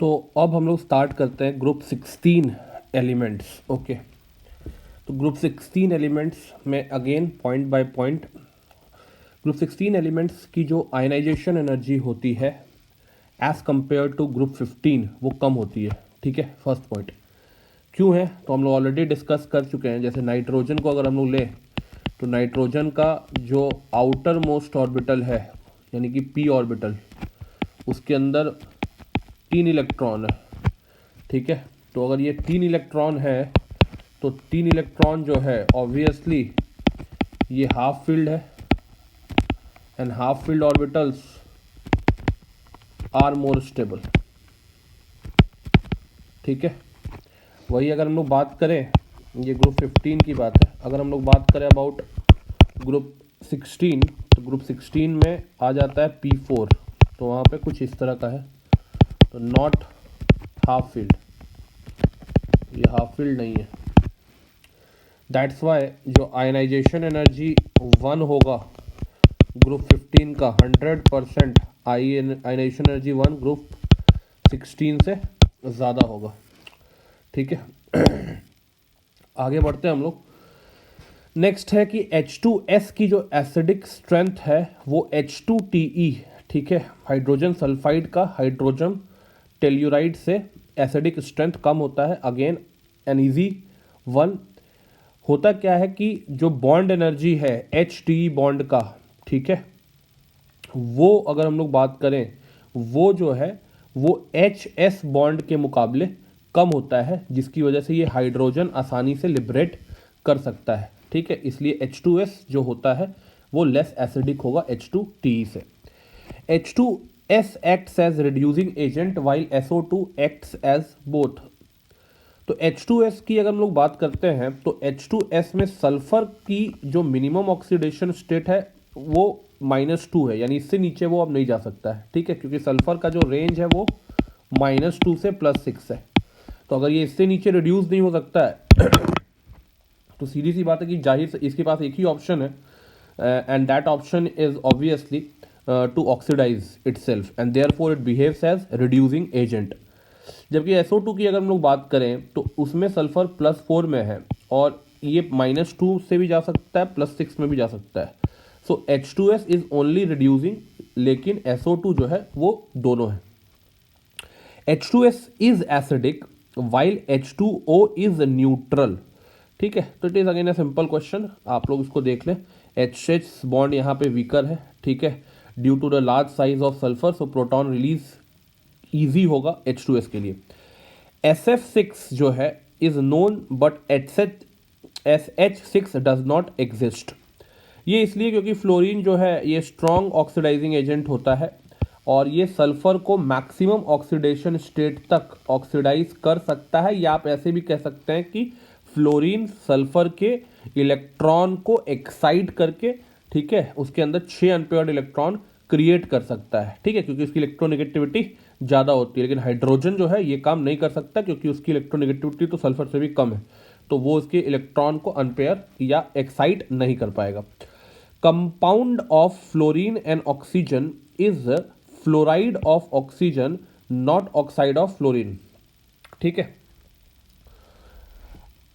तो अब हम लोग स्टार्ट करते हैं ग्रुप 16 एलिमेंट्स। ओके, तो ग्रुप 16 एलिमेंट्स में again point by point group 16 elements की जो आयनाइजेशन एनर्जी होती है एज कंपेयर टू ग्रुप 15 वो कम होती है। ठीक है, फर्स्ट पॉइंट क्यों है तो हम लोग ऑलरेडी डिस्कस कर चुके हैं। जैसे नाइट्रोजन को अगर हम लोग लें तो नाइट्रोजन का जो आउटर मोस्ट ऑर्बिटल है यानी कि पी ऑर्बिटल, उसके अंदर 3 इलेक्ट्रॉन है। ठीक है, तो अगर ये 3 इलेक्ट्रॉन है तो 3 इलेक्ट्रॉन जो है ऑब्वियसली ये हाफ फील्ड है and half filled orbitals are more stable. ठीक है, वही अगर हम लोग बात करें, ये ग्रुप 15 की बात है, अगर हम लोग बात करें अबाउट ग्रुप 16 तो ग्रुप 16 में आ जाता है P4, तो वहाँ पे कुछ इस तरह का है, तो नॉट हाफ फील्ड, ये हाफ फील्ड नहीं है। दैट्स वाई जो आयनाइजेशन एनर्जी 1 होगा ग्रुप 15 का 100% आयनाइजेशन एनर्जी 1 ग्रुप 16 से ज़्यादा होगा। ठीक है, आगे बढ़ते हैं हम लोग। नेक्स्ट है कि H2S की जो एसिडिक स्ट्रेंथ है वो H2TE, ठीक है, हाइड्रोजन सल्फाइड का हाइड्रोजन टेल्यूराइड से एसिडिक स्ट्रेंथ कम होता है। Again an easy one. होता क्या है कि जो बॉन्ड एनर्जी है HTE बॉन्ड का, ठीक है, वो अगर हम लोग बात करें वो जो है वो HS बॉन्ड के मुकाबले कम होता है, जिसकी वजह से ये हाइड्रोजन आसानी से लिबरेट कर सकता है। ठीक है, इसलिए H2S जो होता है वो लेस एसिडिक होगा H2TE से। H2S acts as reducing agent while SO2 acts as both. तो H2S की अगर हम लोग बात करते हैं तो H2S में सल्फर की जो मिनिमम ऑक्सीडेशन स्टेट है वो -2 है, यानी इससे नीचे वो अब नहीं जा सकता है। ठीक है, क्योंकि सल्फर का जो रेंज है वो -2 से +6 है। तो अगर ये इससे नीचे रिड्यूस नहीं हो सकता है तो सीधी सी बात है कि जाहिर से इसके पास एक ही ऑप्शन है, and that option is obviously to oxidise itself and therefore it behaves as reducing agent. जबकि SO2 की अगर हम लोग बात करें तो उसमें सल्फर +4 में है और ये -2 से भी जा सकता है, +6 में भी जा सकता है। सो H2S इज ओनली रिड्यूसिंग, लेकिन SO2 जो है वो दोनों है। H2S is acidic while H2O is neutral. ठीक है, तो it is again a simple question, आप लोग इसको देख लें। HH बॉन्ड यहाँ पे वीकर है, ठीक है, due to the large size of sulphur, so proton release easy होगा H2S के लिए। SF6 जो है is known but SH6 does not exist. ये इसलिए क्योंकि फ्लोरीन जो है ये स्ट्रॉन्ग ऑक्सीडाइजिंग एजेंट होता है और ये सल्फर को मैक्सिमम ऑक्सीडेशन स्टेट तक ऑक्सीडाइज कर सकता है, या आप ऐसे भी कह सकते हैं कि फ्लोरीन सल्फर के इलेक्ट्रॉन को एक्साइट करके, ठीक है, उसके अंदर 6 अनपेयर्ड इलेक्ट्रॉन क्रिएट कर सकता है। ठीक है, क्योंकि उसकी इलेक्ट्रोनेगेटिविटी ज़्यादा होती है, लेकिन हाइड्रोजन जो है ये काम नहीं कर सकता क्योंकि उसकी इलेक्ट्रोनेगेटिविटी तो सल्फर से भी कम है, तो वो उसके इलेक्ट्रॉन को अनपेयर या एक्साइट नहीं कर पाएगा। Compound of fluorine and oxygen is fluoride of oxygen, not oxide of fluorine. ठीक है,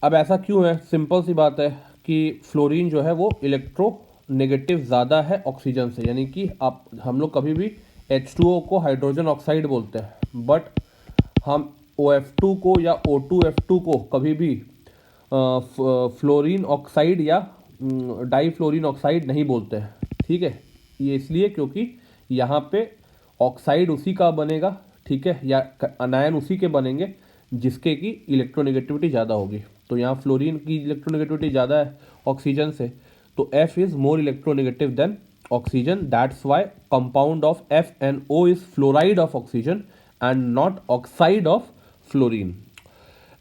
अब ऐसा क्यों है? सिंपल सी बात है कि फ्लोरीन जो है वो इलेक्ट्रोनेगेटिव ज़्यादा है ऑक्सीजन से, यानी कि आप हम लोग कभी भी H2O को हाइड्रोजन ऑक्साइड बोलते हैं, बट हम OF2 को या O2F2 को कभी भी फ्लोरीन ऑक्साइड या डाईफ्लोरीन ऑक्साइड नहीं बोलते हैं। ठीक है, ये इसलिए क्योंकि यहाँ पे ऑक्साइड उसी का बनेगा, ठीक है, या अनायन उसी के बनेंगे जिसके की इलेक्ट्रोनेगेटिविटी ज़्यादा होगी। तो यहाँ फ्लोरीन की इलेक्ट्रोनेगेटिविटी ज़्यादा है ऑक्सीजन से, तो F is more electronegative than oxygen. That's why compound of F and O is fluoride of oxygen and not oxide of fluorine.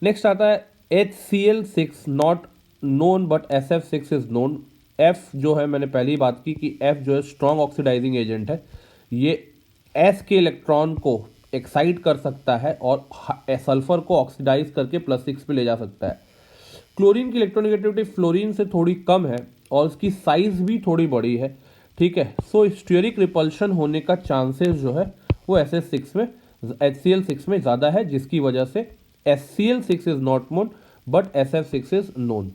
Next आता है HCl6 not known but SF6 is known. F जो है मैंने पहले ही बात की कि F जो है स्ट्रॉन्ग ऑक्सीडाइजिंग एजेंट है, ये S के इलेक्ट्रॉन को एक्साइट कर सकता है और सल्फर को ऑक्सीडाइज करके +6 पे ले जा सकता है। क्लोरीन की इलेक्ट्रोनेगेटिविटी फ्लोरीन से थोड़ी कम है और उसकी साइज भी थोड़ी बड़ी है। ठीक है, सो स्टीरिक रिपल्शन होने का चांसेस जो है वो SS6 में HCl6 में ज़्यादा है, जिसकी वजह से HCl6 is not known but SF6 is known.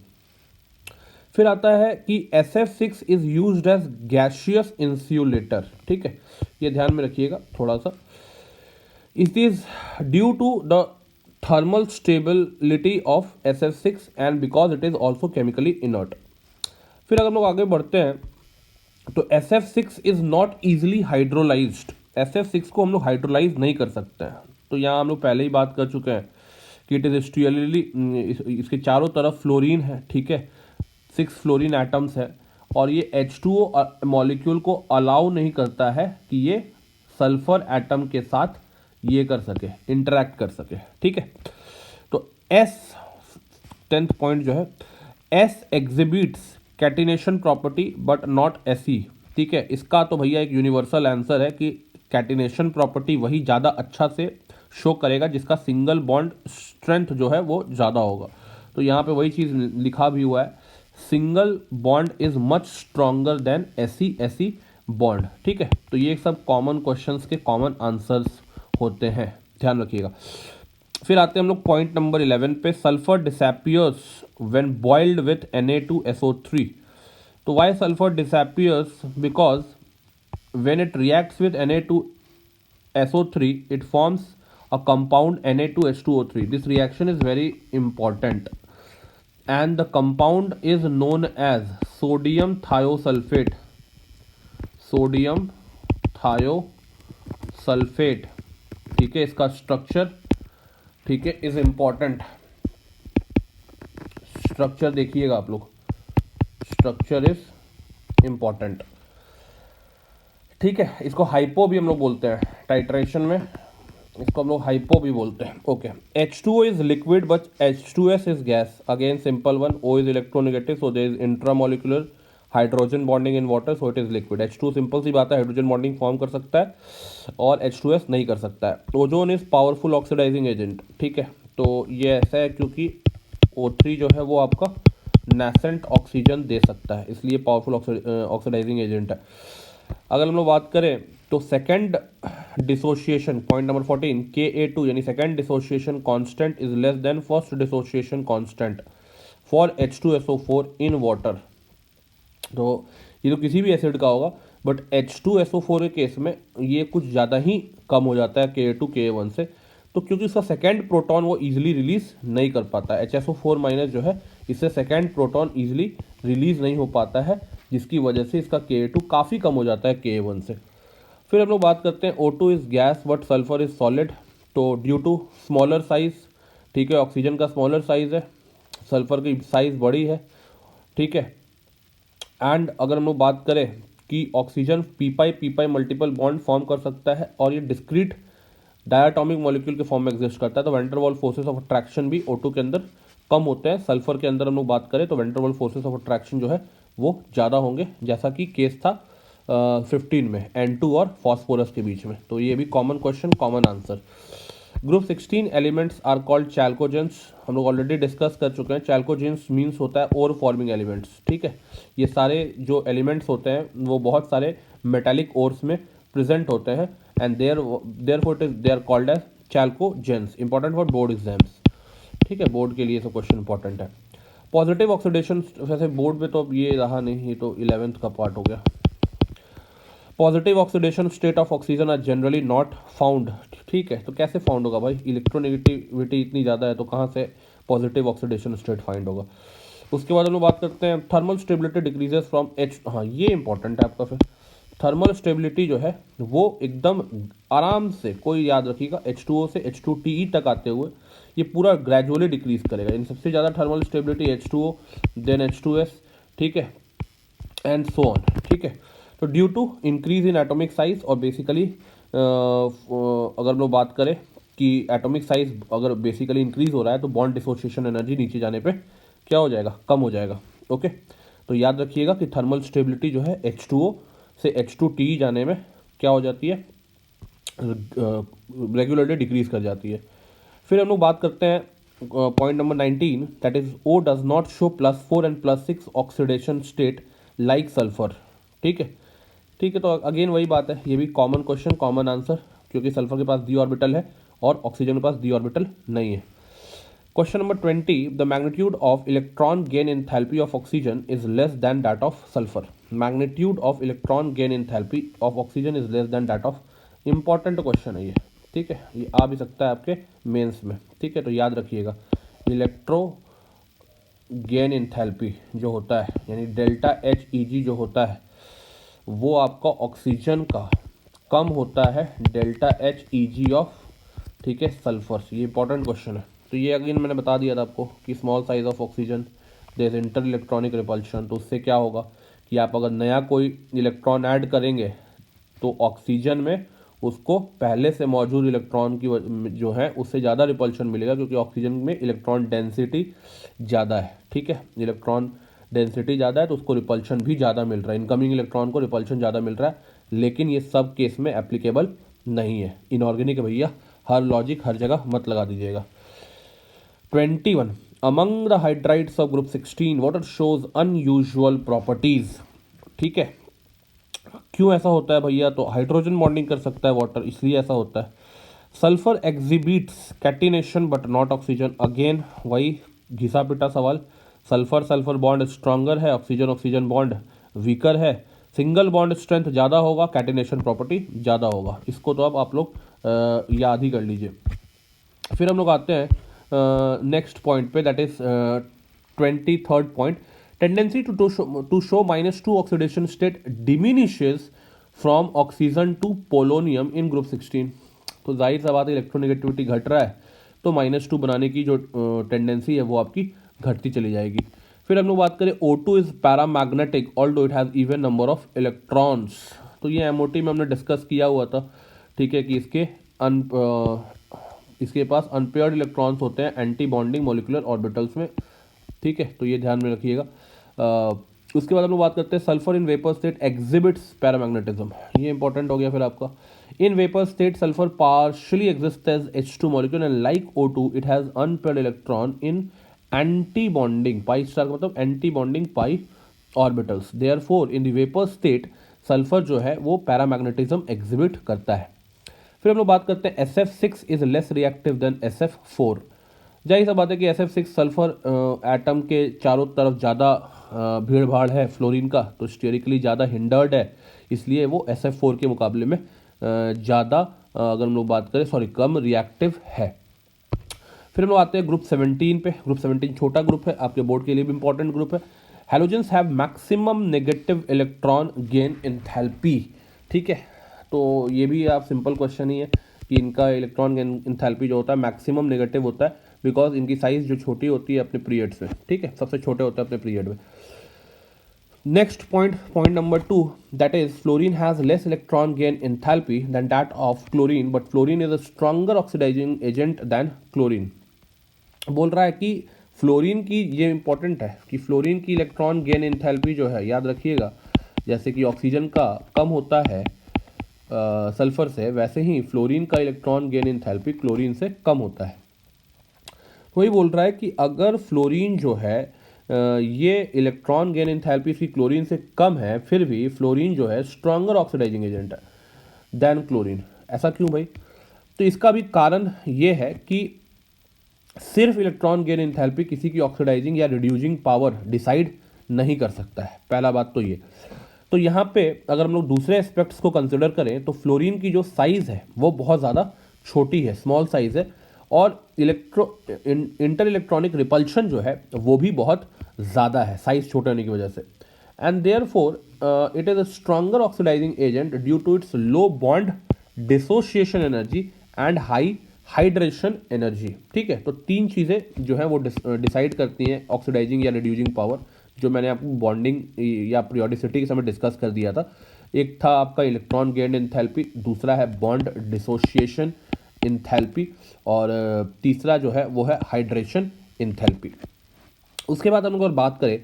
फिर आता है कि SF6 is used as gaseous insulator. ठीक है, ये ध्यान में रखिएगा थोड़ा सा। It is due to the thermal stability of SF6 and because it is also chemically inert. फिर अगर हम लोग आगे बढ़ते हैं तो SF6 is not easily hydrolysed. SF6 को हम लोग हाइड्रोलाइज नहीं कर सकते हैं। तो यहाँ हम लोग पहले ही बात कर चुके हैं कि इट इज स्टीयरली, इसके चारों तरफ फ्लोरीन है। ठीक है, 6 फ्लोरीन एटम्स है और ये H2O मॉलिक्यूल को अलाउ नहीं करता है कि ये सल्फर एटम के साथ ये कर सके, इंटरैक्ट कर सके। ठीक है, तो S 10th पॉइंट जो है, S exhibits catenation property but not Fe। ठीक है, इसका तो भैया एक यूनिवर्सल आंसर है कि कैटिनेशन प्रॉपर्टी वही ज़्यादा अच्छा से शो करेगा जिसका सिंगल बॉन्ड स्ट्रेंथ जो है वो ज़्यादा होगा। तो यहाँ पे वही चीज़ लिखा भी हुआ है, single bond is much stronger than SE bond. ठीक है, तो ये सब कॉमन क्वेश्चंस के कॉमन आंसर्स होते हैं, ध्यान रखिएगा। फिर आते हैं हम लोग पॉइंट नंबर 11 पे, sulphur disappears when boiled with Na2SO3। तो why sulphur disappears? Because when it reacts with Na2SO3 it forms a compound Na2H2O3. This reaction is very important and the compound is known as sodium thiosulfate. Sodium thiosulfate। ठीक है, इसका structure, ठीक है, is important. Structure देखिएगा आप लोग, structure is important. ठीक है, इसको हाइपो भी हम लोग बोलते हैं टाइट्रेशन में, इसको हम लोग हाइपो भी बोलते हैं। Okay, H2O is liquid but H2S is gas. Again simple one, O is electronegative so there is intramolecular hydrogen bonding in water so it is liquid. H2 simple सी बात है, हाइड्रोजन बॉन्डिंग फॉर्म कर सकता है और H2S नहीं कर सकता है। Ozone is powerful oxidising agent. ठीक है, तो ये ऐसा है क्योंकि O3 जो है वो आपका नेसेंट ऑक्सीजन दे सकता है, इसलिए पावरफुल ऑक्सीडाइजिंग एजेंट है। अगर हम लोग बात करें तो second dissociation, point number 14, Ka2 यानी second dissociation constant is less than first dissociation constant for H2SO4 in water. तो ये तो किसी भी एसिड का होगा बट H2SO4 के केस में ये कुछ ज़्यादा ही कम हो जाता है Ka2 Ka1 से। तो क्योंकि उसका सेकेंड प्रोटॉन वो इजीली रिलीज नहीं कर पाता है, HSO4- जो है इससे सेकेंड प्रोटॉन इजीली रिलीज नहीं हो पाता है, जिसकी वजह से इसका Ka2 काफ़ी कम हो जाता है Ka1 से। फिर हम लोग बात करते हैं O2 is gas but sulphur is solid. तो ड्यू टू स्मॉलर साइज, ठीक है, ऑक्सीजन का स्मॉलर साइज है, सल्फर की साइज बड़ी है। ठीक है, एंड अगर हम लोग बात करें कि oxygen P multiple bond form कर सकता है और ये डिस्क्रीट डायटोमिक मॉलिक्यूल के फॉर्म में एग्जिस्ट करता है, तो वेन डर वाल्स फोर्सेस ऑफ अट्रैक्शन भी O2 के अंदर कम होते हैं। सल्फर के अंदर हम लोग बात करें तो वेन डर वाल्स फोर्सेस ऑफ अट्रैक्शन जो है वो ज़्यादा होंगे, जैसा कि केस था 15 में N2 और फॉस्फोरस के बीच में। तो ये भी common question, common answer. Group 16 elements are called chalcogens, हम लोग ऑलरेडी डिस्कस कर चुके हैं। चैल्कोजेंस मीन्स होता है ओर फॉर्मिंग एलिमेंट्स। ठीक है, ये सारे जो एलिमेंट्स होते हैं वो बहुत सारे मेटालिक ओर्स में प्रेजेंट होते हैं and they are called as chalcogens. Important for board exams. ठीक है, बोर्ड के लिए सब क्वेश्चन इंपॉर्टेंट है। पॉजिटिव ऑक्सीडेशन, वैसे बोर्ड में तो अब ये रहा नहीं, ये तो 11th का पार्ट हो गया। Positive oxidation state of oxygen are generally not found. ठीक है, तो कैसे फाउंड होगा भाई, इलेक्ट्रोनेगेटिविटी इतनी ज़्यादा है तो कहाँ से पॉजिटिव ऑक्सीडेशन स्टेट फाइंड होगा। उसके बाद हम लोग बात करते हैं thermal stability decreases from H। हाँ, ये इंपॉर्टेंट है आपका। फिर थर्मल स्टेबिलिटी जो है वो एकदम आराम से, कोई याद रखिएगा, H2O से H2TE तक आते हुए ये पूरा ग्रेजुअली डिक्रीज करेगा। इन सबसे ज़्यादा thermal stability H2O, then H2S, ठीक है, एंड सो ऑन। ठीक है, तो due to increase in atomic size और बेसिकली अगर हम लोग बात करें कि एटॉमिक साइज अगर बेसिकली इंक्रीज हो रहा है तो बॉन्ड डिसोसिएशन एनर्जी नीचे जाने पे क्या हो जाएगा, कम हो जाएगा। ओके, तो याद रखिएगा कि थर्मल स्टेबिलिटी जो है H2O से H2TE जाने में क्या हो जाती है, रेगुलरली डिक्रीज कर जाती है। फिर हम लोग बात करते हैं point number 19, that is O does not show +4 and +6 oxidation state like sulphur. ठीक है, ठीक है, तो अगेन वही बात है, ये भी कॉमन क्वेश्चन, कॉमन आंसर। क्योंकि सल्फर के पास डी ऑर्बिटल है और ऑक्सीजन के पास डी ऑर्बिटल नहीं है। Question number 20, the magnitude of electron gain enthalpy of oxygen is less than that of sulphur. Magnitude of electron gain enthalpy of oxygen is less than that of, important question है ये, ठीक है, ये आ भी सकता है आपके मेंस में, ठीक है, तो याद रखिएगा। इलेक्ट्रो गेन एंथैल्पी जो होता है यानी डेल्टा HEG जो होता है वो आपका ऑक्सीजन का कम होता है डेल्टा HEG ऑफ, ठीक है, सल्फर। ये इंपॉर्टेंट क्वेश्चन है। तो ये अगेन मैंने बता दिया था आपको कि small size of oxygen there is inter electronic repulsion, तो उससे क्या होगा कि आप अगर नया कोई इलेक्ट्रॉन ऐड करेंगे तो ऑक्सीजन में उसको पहले से मौजूद इलेक्ट्रॉन की जो है उससे ज़्यादा रिपल्शन मिलेगा, क्योंकि ऑक्सीजन में इलेक्ट्रॉन डेंसिटी ज़्यादा है, ठीक है, इलेक्ट्रॉन डेंसिटी ज़्यादा है तो उसको रिपल्शन भी ज़्यादा मिल रहा है, इनकमिंग इलेक्ट्रॉन को रिपल्शन ज़्यादा मिल रहा है। लेकिन ये सब केस में एप्लीकेबल नहीं है, इनऑर्गेनिक है भैया, हर लॉजिक हर जगह मत लगा दीजिएगा। 21, among the hydrides of group 16 water shows unusual properties, ठीक है। क्यों ऐसा होता है भैया, तो हाइड्रोजन बॉन्डिंग कर सकता है वाटर, इसलिए ऐसा होता है। Sulphur exhibits catenation but not oxygen, again वही घिसा पिटा सवाल, सल्फर सल्फर बॉन्ड स्ट्रॉन्गर है, ऑक्सीजन ऑक्सीजन बॉन्ड वीकर है, सिंगल बॉन्ड स्ट्रेंथ ज़्यादा होगा, कैटिनेशन प्रॉपर्टी ज़्यादा होगा। इसको तो अब आप लोग याद ही कर लीजिए। फिर हम लोग आते हैं नेक्स्ट पॉइंट पे, that is 23rd point, tendency to show -2 oxidation state diminishes from oxygen to polonium in group 16। तो जाहिर सा बात है इलेक्ट्रोनेगेटिविटी घट रहा है तो -2 बनाने की जो टेंडेंसी है वो आपकी घटती चली जाएगी। फिर हम लोग बात करें O2 is paramagnetic although it has even number of electrons. तो ये MOT में हमने डिस्कस किया हुआ था, ठीक है, कि इसके पास अनपेयर्ड इलेक्ट्रॉन्स होते हैं एंटी बॉन्डिंग मॉलिक्यूलर ऑर्बिटल्स में, ठीक है, तो ये ध्यान में रखिएगा। उसके बाद हम लोग बात करते हैं sulphur in vapour state exhibits paramagnetism, ये इंपॉर्टेंट हो गया। फिर आपका in vapour state sulphur partially exist as H2 molecule and like O2 it has unpaired electron in antibonding pi star का मतलब antibonding pi orbitals, therefore in the vapour state sulphur जो है वो paramagnetism exhibit करता है। फिर हम लोग बात करते हैं SF6 is less reactive than SF4। जाहिर सा बात है कि SF6 सल्फर एटम के चारों तरफ ज़्यादा भीड़ भाड़ है फ्लोरीन का, तो स्टेरिकली ज़्यादा हिंडर्ड है, इसलिए वो SF4 के मुकाबले में ज़्यादा अगर हम लोग बात करें कम रिएक्टिव है। फिर हम लोग आते हैं ग्रुप 17 पे। ग्रुप 17 छोटा ग्रुप है, आपके बोर्ड के लिए भी इंपॉर्टेंट ग्रुप है। Halogens have maximum negative electron gain enthalpy, ठीक है, तो ये भी आप सिंपल क्वेश्चन ही है कि इनका इलेक्ट्रॉन गेन एंथैल्पी जो होता है मैक्सिमम नेगेटिव होता है, बिकॉज इनकी साइज जो छोटी होती है अपने पीरियड से, ठीक है, सबसे छोटे होते हैं अपने पीरियड में। Next point number 2, that is fluorine has less electron gain enthalpy than that of chlorine but fluorine is a stronger oxidising agent than chlorine. बोल रहा है कि फ्लोरीन की, ये इंपॉर्टेंट है कि फ्लोरीन की इलेक्ट्रॉन गेन एंथैल्पी जो है याद रखिएगा, जैसे कि ऑक्सीजन का कम होता है सल्फर से, वैसे ही फ्लोरीन का इलेक्ट्रॉन गेन एंथैल्पी क्लोरीन से कम होता है। वही बोल रहा है कि अगर फ्लोरीन जो है ये इलेक्ट्रॉन गेन एंथैल्पी इसकी क्लोरीन से कम है, फिर भी फ्लोरीन जो है स्ट्रॉन्गर ऑक्सीडाइजिंग एजेंट है देन क्लोरीन। ऐसा क्यों भाई? तो इसका भी कारण ये है कि सिर्फ इलेक्ट्रॉन गेन एंथैल्पी किसी की ऑक्सीडाइजिंग या रिड्यूसिंग पावर डिसाइड नहीं कर सकता है, पहला बात तो ये। तो यहाँ पे अगर हम लोग दूसरे एस्पेक्ट्स को कंसिडर करें तो फ्लोरीन की जो साइज है वो बहुत ज़्यादा छोटी है, स्मॉल साइज है, और इंटर इलेक्ट्रॉनिक रिपल्शन जो है वो भी बहुत ज़्यादा है साइज छोटे होने की वजह से। And therefore it is a stronger oxidising agent due to its low bond dissociation energy and high hydration energy, ठीक है। तो तीन चीज़ें जो है वो डिसाइड करती हैं ऑक्सीडाइजिंग या रिड्यूसिंग पावर, जो मैंने आपको बॉन्डिंग या पीरियोडिसिटी के समय डिस्कस कर दिया था। एक था आपका इलेक्ट्रॉन गेन एंथैल्पी, दूसरा है बॉन्ड डिसोसिएशन एंथैल्पी, और तीसरा जो है वो है हाइड्रेशन एंथैल्पी। उसके बाद हम अगर बात करें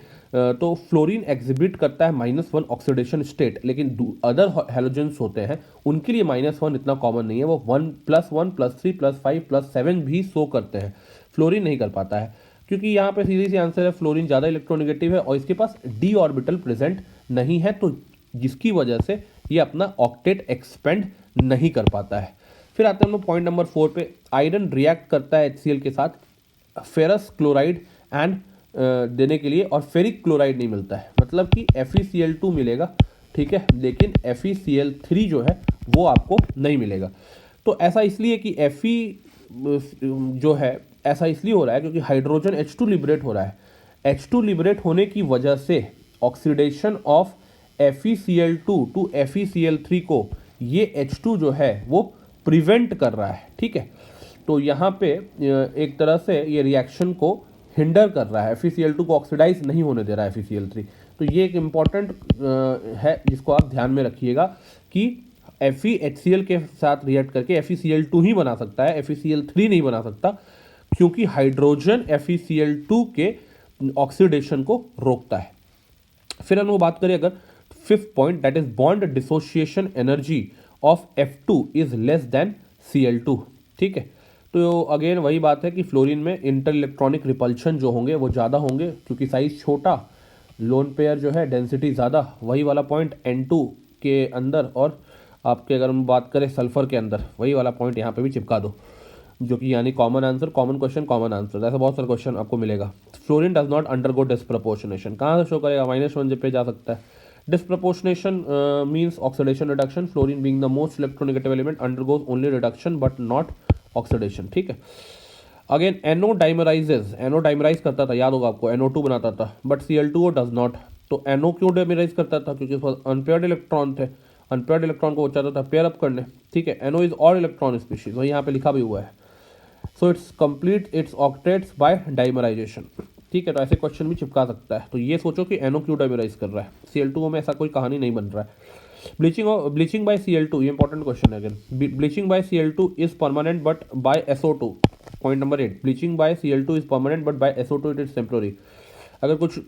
तो फ्लोरीन एग्जिबिट करता है -1 ऑक्सीडेशन स्टेट, लेकिन अदर हैलोजेंस होते हैं उनके लिए -1 इतना कॉमन नहीं है, वो 1 +1 +3 +5 +7 भी शो करते हैं। फ्लोरीन नहीं कर पाता है क्योंकि यहाँ पे सीधी सी आंसर है फ्लोरीन ज़्यादा इलेक्ट्रोनेगेटिव है और इसके पास डी ऑर्बिटल प्रेजेंट नहीं है, तो जिसकी वजह से ये अपना ऑक्टेट एक्सपेंड नहीं कर पाता है। फिर आते हैं हम लोग पॉइंट नंबर 4 पे। आयरन रिएक्ट करता है HCl के साथ फेरस क्लोराइड एंड देने के लिए, और फेरिक क्लोराइड नहीं मिलता है, मतलब कि FeCl2 मिलेगा, ठीक है, लेकिन FeCl3 जो है वो आपको नहीं मिलेगा। तो ऐसा इसलिए कि Fe जो है ऐसा इसलिए हो रहा है क्योंकि हाइड्रोजन H2 लिबरेट हो रहा है। H2 लिबरेट होने की वजह से oxidation of FeCl2 to FeCl3 को ये H2 जो है वो प्रिवेंट कर रहा है, ठीक है। तो यहाँ पे एक तरह से ये रिएक्शन को हिंडर कर रहा है, FeCl2 को ऑक्सीडाइज नहीं होने दे रहा है FeCl3। तो ये एक इम्पॉर्टेंट है जिसको आप ध्यान में रखिएगा कि FeHCl के साथ रिएक्ट करके FeCl2 ही बना सकता है, FeCl3 नहीं बना सकता, क्योंकि हाइड्रोजन FeCl2 के ऑक्सीडेशन को रोकता है। फिर हम लोग बात करें अगर fifth point, that is bond dissociation energy of F2 is less than Cl2, ठीक है। तो अगेन वही बात है कि फ्लोरीन में इंटर इलेक्ट्रॉनिक रिपल्शन जो होंगे वो ज़्यादा होंगे, क्योंकि साइज छोटा, लोन पेयर जो है डेंसिटी ज़्यादा, वही वाला पॉइंट N2 के अंदर, और आपके अगर हम बात करें सल्फर के अंदर, वही वाला पॉइंट यहाँ पे भी चिपका दो, जो कि यानी common answer, common question, common answer, ऐसा बहुत सारा क्वेश्चन आपको मिलेगा। Fluorine does not undergo disproportionation, कहाँ से शो करेगा, -1 पे जा सकता है। Disproportionation means oxidation reduction, fluorine being the most electronegative element undergoes only reduction but not oxidation, ठीक है। अगेन NO डाइमराइजेज, NO डाइमराइज करता था, याद होगा आपको, NO2 बनाता था, बट Cl2O डज नॉट। तो NO क्यों डाइमराइज करता था, क्योंकि अनपेयर्ड इलेक्ट्रॉन थे, अनपेयर्ड इलेक्ट्रॉन को वो चाहता था पेयर अप करने, ठीक है। NO is odd electron species, वही यहाँ पे लिखा भी हुआ है। So its complete its octets by dimerisation, ठीक है। तो ऐसे क्वेश्चन भी चिपका सकता है। तो ये सोचो कि NO क्यों डाइमराइज कर रहा है, Cl2O में ऐसा कोई कहानी नहीं बन रहा है। ब्लीचिंग बाय Cl2, ये इंपॉर्टेंट क्वेश्चन है again. Bleaching by Cl2 is permanent but by SO2, point number 8, bleaching by Cl2 is permanent but by SO2 it is temporary. अगर कुछ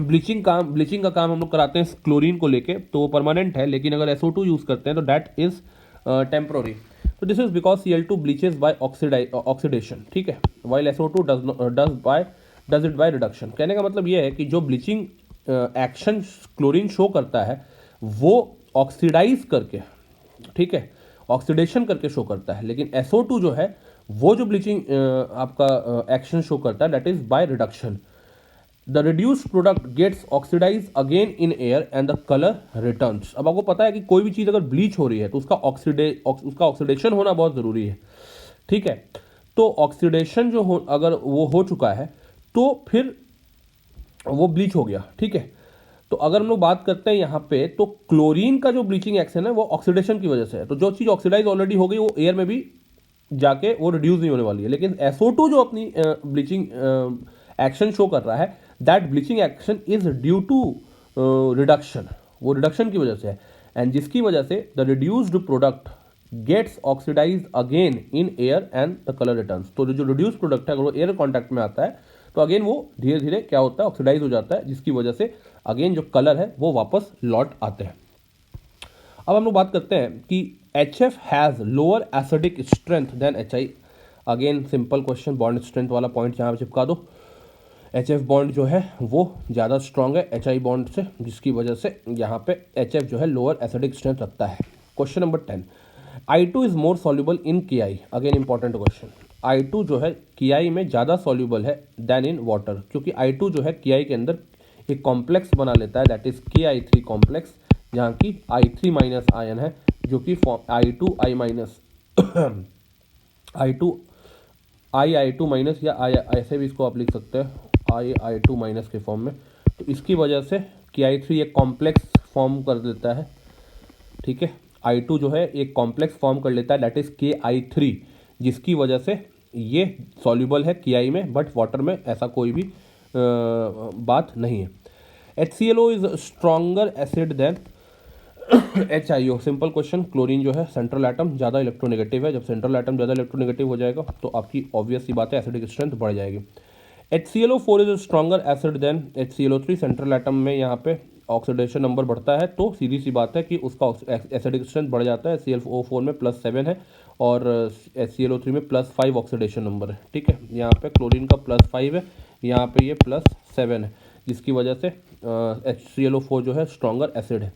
ब्लीचिंग का काम हम लोग कराते हैं क्लोरीन को लेके तो वो परमानेंट है, लेकिन अगर SO2 यूज करते हैं तो दैट इज टेम्प्रोरी। तो this is because Cl2 bleaches by oxidation, ठीक है, while SO2 does it by reduction. कहने का मतलब ये है कि जो ब्लीचिंग एक्शन क्लोरीन शो करता है वो ऑक्सीडाइज करके, ठीक है, ऑक्सीडेशन करके शो करता है, लेकिन SO2 जो है वो जो ब्लीचिंग आपका एक्शन शो करता है that is by reduction. The reduced product gets oxidise again in air and the colour returns. अब आपको पता है कि कोई भी चीज़ अगर ब्लीच हो रही है तो उसका ऑक्सीडेशन होना बहुत ज़रूरी है, ठीक है। तो ऑक्सीडेशन जो हो, अगर वो हो चुका है तो फिर वो ब्लीच हो गया, ठीक है। तो अगर हम लोग बात करते हैं यहाँ पे, तो क्लोरीन का जो ब्लीचिंग एक्शन है वो ऑक्सीडेशन की वजह से है। तो जो चीज़ ऑक्सीडाइज ऑलरेडी हो गई वो एयर में भी जाके वो रिड्यूस नहीं होने वाली है, लेकिन SO2 जो अपनी ब्लीचिंग एक्शन शो कर रहा है, that bleaching action is due to reduction, वो रिडक्शन की वजह से है, एंड जिसकी वजह से the reduced product gets oxidise again in air and the colour returns. तो जो रिड्यूस्ड प्रोडक्ट है अगर वो एयर कॉन्टैक्ट में आता है तो अगेन वो धीरे धीरे क्या होता है, ऑक्सीडाइज हो जाता है, जिसकी वजह से अगेन जो कलर है वो वापस लौट आते हैं। अब हम लोग बात करते हैं कि HF has lower acidic strength than HI। Again simple question, bond strength वाला पॉइंट यहाँ पे चिपका दो। HF बॉन्ड जो है वो ज़्यादा स्ट्रॉन्ग है HI बॉन्ड से, जिसकी वजह से यहाँ पे HF जो है लोअर एसिडिक स्ट्रेंथ रखता है। Question number 10, I2 is more soluble in KI। Again important question, I2 जो है KI में ज़्यादा सॉल्युबल है देन इन वाटर, क्योंकि I2 जो है KI के अंदर एक कॉम्प्लेक्स बना लेता है, दैट इज KI3 कॉम्प्लेक्स, जहाँ की I3 माइनस आयन है, जो कि I2 माइनस I2 माइनस, या ऐसे भी इसको आप लिख सकते हैं I2 माइनस के फॉर्म में। तो इसकी वजह से KI3 एक कॉम्प्लेक्स फॉर्म कर लेता है, ठीक है। I2 जो है एक कॉम्प्लेक्स फॉर्म कर लेता है, दैट इज KI3, जिसकी वजह से ये सॉल्युबल है KI में, बट वाटर में ऐसा कोई भी बात नहीं है। HClO is stronger acid than HIO। Simple question, chlorine जो है सेंट्रल एटम ज़्यादा इलेक्ट्रोनेगेटिव है, जब सेंट्रल एटम ज़्यादा इलेक्ट्रोनेगेटिव हो जाएगा तो आपकी ऑब्वियस सी बात है एसिडिक स्ट्रेंथ बढ़ जाएगी। HClO4 is stronger acid than HClO3। Central atom में यहाँ पे ऑक्सीडेशन नंबर बढ़ता है तो सीधी सी बात है कि उसका एसिडिक स्ट्रेंथ बढ़ जाता है। ClO4 में +7 है और HClO3 में +5 ऑक्सीडेशन नंबर है, ठीक है। यहाँ पे क्लोरीन का +5 है, यहाँ पे ये +7 है, जिसकी वजह से HClO4 जो है स्ट्रॉन्गर एसिड है।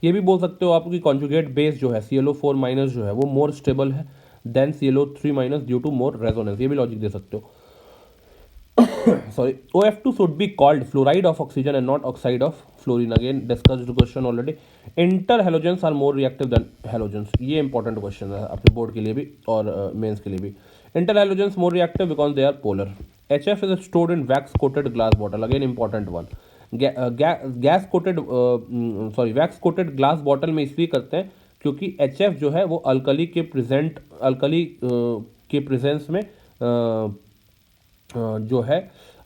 ये भी बोल सकते हो आपकी कॉन्जुगेट बेस जो है ClO4 माइनस जो है वो मोर स्टेबल है than ClO3 minus due to more resonance, ये भी लॉजिक दे सकते हो। Sorry, OF2 should be called fluoride of oxygen and not oxide of fluorine. Again discussed question already. Interhalogens are more reactive than halogens. ये important question है आपके board के लिए भी और मेंस के लिए भी। Interhalogens more reactive because they are polar. HF is stored in wax coated glass bottle. Again important one. Gas coated wax coated glass bottle में इसलिए करते हैं क्योंकि HF जो है वो अल्कली के प्रेजेंस में जो है,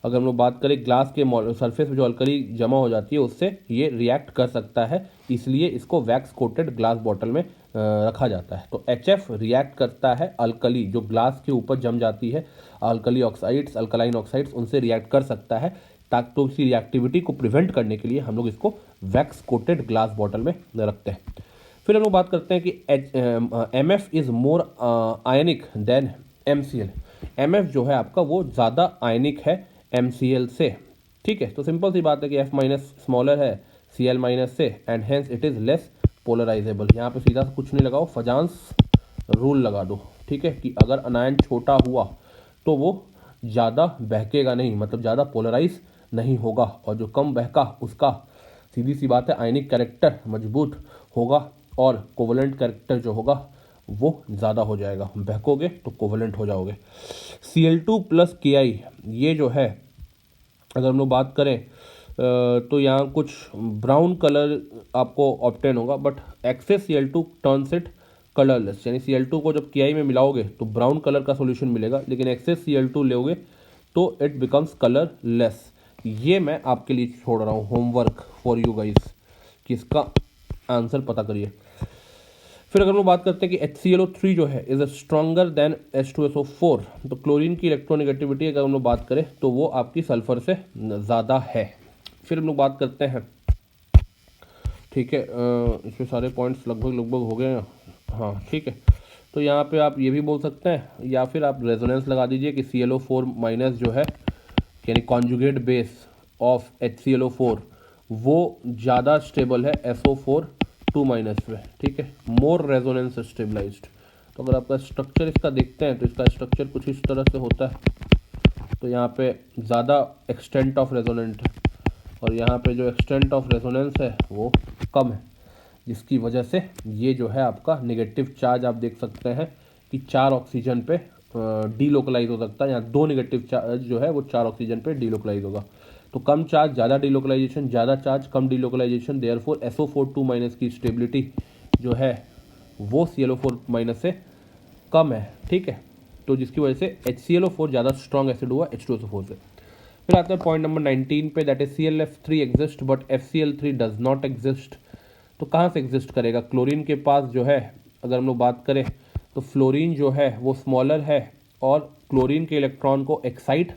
अगर हम लोग बात करें ग्लास के सरफेस पे जो अल्कली जमा हो जाती है उससे ये रिएक्ट कर सकता है, इसलिए इसको वैक्स कोटेड ग्लास बॉटल में रखा जाता है। तो HF रिएक्ट करता है अल्कली जो ग्लास के ऊपर जम जाती है, अल्कली ऑक्साइड्स, अल्कलाइन ऑक्साइड्स, उनसे रिएक्ट कर सकता है। ताकि तो इसी रिएक्टिविटी को प्रिवेंट करने के लिए हम लोग इसको वैक्स कोटेड ग्लास बॉटल में रखते हैं। फिर हम लोग बात करते हैं कि MF is more ionic than MCl। MF जो है आपका वो ज़्यादा आयनिक है MCl से, ठीक है। तो सिंपल सी बात है कि F माइनस स्मॉलर है Cl माइनस से and hence it is less polarisable. यहाँ पे सीधा कुछ नहीं लगाओ, फजांस रूल लगा दो, ठीक है, कि अगर अनायन छोटा हुआ तो वो ज़्यादा बहकेगा नहीं, मतलब ज़्यादा पोलराइज नहीं होगा, और जो कम बहका उसका सीधी सी बात है आयनिक कैरेक्टर मजबूत होगा और कोवलेंट कैरेक्टर जो होगा वो ज़्यादा हो जाएगा। बहकोगे तो कोवलेंट हो जाओगे। Cl2 प्लस Ki ये जो है अगर हम लोग बात करें तो यहाँ कुछ ब्राउन कलर आपको ऑब्टेन होगा, but excess Cl2 turns it colourless, यानी Cl2 को जब Ki में मिलाओगे तो ब्राउन कलर का सॉल्यूशन मिलेगा, लेकिन एक्सेस Cl2 लोगे तो इट बिकम्स कलरलेस। ये मैं आपके लिए छोड़ रहा हूँ होमवर्क फॉर यू गाइस कि इसका आंसर पता करिए। फिर अगर हम बात करते हैं कि HClO3 जो है इज स्ट्रॉन्गर देन H2SO4, तो क्लोरीन की इलेक्ट्रोनेगेटिविटी अगर हम लोग बात करें तो वो आपकी सल्फर से ज़्यादा है। फिर हम लोग बात करते हैं, ठीक है, इसमें सारे पॉइंट्स लगभग हो गए हैं, हाँ ठीक है। तो यहाँ पे आप ये भी बोल सकते हैं या फिर आप रेजोनेंस लगा दीजिए कि ClO4 माइनस जो है यानी कॉन्जुगेट बेस ऑफ HClO4 वो ज़्यादा स्टेबल है SO4 2 माइनस पे, ठीक है, मोर रेजोनेंस स्टेबलाइज्ड। तो अगर आपका स्ट्रक्चर इसका देखते हैं तो इसका स्ट्रक्चर कुछ इस तरह से होता है। तो यहाँ पे ज़्यादा एक्सटेंट ऑफ रेजोनेंट है और यहाँ पे जो एक्सटेंट ऑफ रेजोनेंस है वो कम है, जिसकी वजह से ये जो है आपका नेगेटिव चार्ज आप देख सकते हैं कि 4 ऑक्सीजन पे डीलोकलाइज हो सकता है। यहाँ 2 नेगेटिव चार्ज जो है वो 4 ऑक्सीजन पे डीलोकलाइज होगा। तो कम चार्ज ज़्यादा डीलोकलाइजेशन, ज़्यादा चार्ज कम डीलोकलाइजेशन, देयरफॉर SO4 2 माइनस की स्टेबिलिटी जो है वो ClO4 माइनस से कम है, ठीक है। तो जिसकी वजह से HClO4 ज़्यादा स्ट्रॉन्ग एसिड हुआ H2SO4 से। फिर आता है पॉइंट नंबर 19 पे, that is ClF3 exist but FCl3 does not exist. तो कहाँ से एग्जिस्ट करेगा? क्लोरीन के पास जो है अगर हम लोग बात करें तो फ्लोरीन जो है वो स्मॉलर है और क्लोरीन के इलेक्ट्रॉन को एक्साइट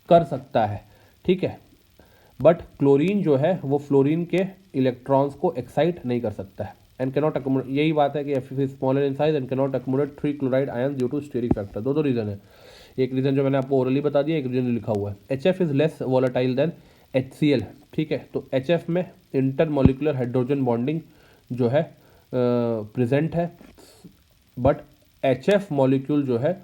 कर सकता है, ठीक है, बट क्लोरीन जो है वो फ्लोरीन के इलेक्ट्रॉन्स को एक्साइट नहीं कर सकता है एंड कैनॉट अकोमोडेट। यही बात है कि F is smaller in size and cannot accommodate 3 chloride ion due to steric factor. दो रीजन है, एक रीजन जो मैंने आपको ओरली बता दिया, एक रीजन लिखा हुआ है। HF is less volatile than HCl, ठीक है। तो HF में इंटरमोलिकुलर हाइड्रोजन बॉन्डिंग जो है प्रेजेंट है, बट HF मॉलिक्यूल जो है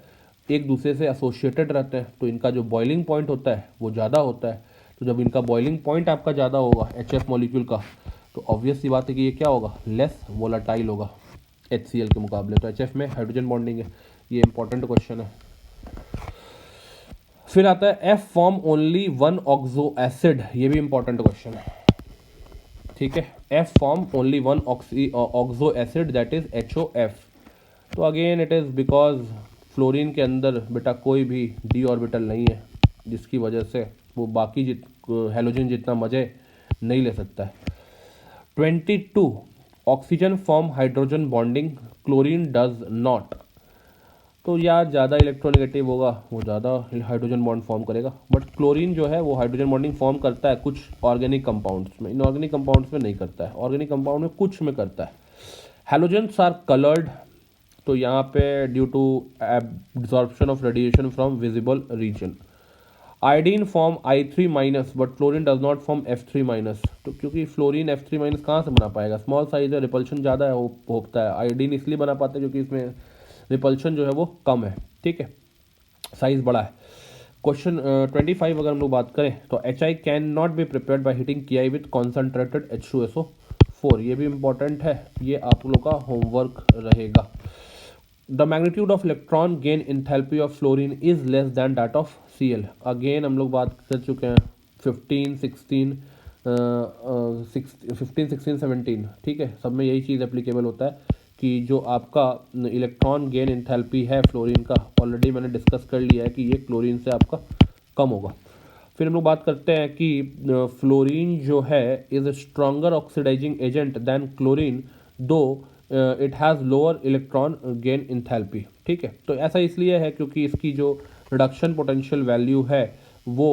एक दूसरे से एसोसिएटेड रहते हैं, तो इनका जो बॉइलिंग पॉइंट होता है वो ज़्यादा होता है। तो जब इनका बॉइलिंग पॉइंट आपका ज़्यादा होगा HF मॉलिक्यूल का, तो ऑब्वियस सी बात है कि ये क्या होगा, लेस वोलाटाइल होगा HCl के मुकाबले। तो HF में हाइड्रोजन बॉन्डिंग है, ये इंपॉर्टेंट क्वेश्चन है। फिर आता है F form only 1 oxo acid, ये भी इंपॉर्टेंट क्वेश्चन है, ठीक है। F form only 1 oxo acid that is HOF। तो again it is because fluorine के अंदर बेटा कोई भी d ऑर्बिटल नहीं है, जिसकी वजह से वो बाकी हेलोजन जितना मजे नहीं ले सकता है। 22 oxygen form hydrogen bonding, chlorine does not. तो यार ज़्यादा इलेक्ट्रोनेगेटिव होगा वो ज़्यादा हाइड्रोजन बॉन्ड फॉर्म करेगा, बट क्लोरीन जो है वो हाइड्रोजन बॉन्डिंग फॉर्म करता है कुछ ऑर्गेनिक कंपाउंड्स में, इनऑर्गेनिक कंपाउंड्स में नहीं करता है, ऑर्गेनिक कंपाउंड में कुछ में करता है। हैलोजेंस आर कलर्ड, तो यहाँ पे due to absorption of radiation from visible region. Iodine form I3- but fluorine does not form F3-। तो क्योंकि फ्लोरीन F3- कहाँ से बना पाएगा, स्मॉल साइज है, रिपल्शन ज़्यादा है होता है। आयोडीन इसलिए बना पाता है क्योंकि इसमें रिपल्शन जो है वो कम है, ठीक है, साइज बड़ा है। क्वेश्चन 25 अगर हम लोग बात करें तो HI can not be prepared by heating KI with concentrated H2SO4। ये भी इंपॉर्टेंट है, ये आप लोग का होमवर्क रहेगा। The magnitude of electron gain enthalpy of fluorine is less than that of Cl। Again हम लोग बात कर चुके हैं 15, 16, 15, 16, 17, ठीक है, सब में यही चीज़ एप्लीकेबल होता है कि जो आपका इलेक्ट्रॉन गेन इंथैल्पी है फ्लोरीन का, ऑलरेडी मैंने डिस्कस कर लिया है कि ये क्लोरीन से आपका कम होगा। फिर हम लोग बात करते हैं कि फ्लोरीन जो है is stronger oxidising agent than chlorine though it has lower electron gain enthalpy, ठीक है। तो ऐसा इसलिए है क्योंकि इसकी जो रिडक्शन पोटेंशियल वैल्यू है वो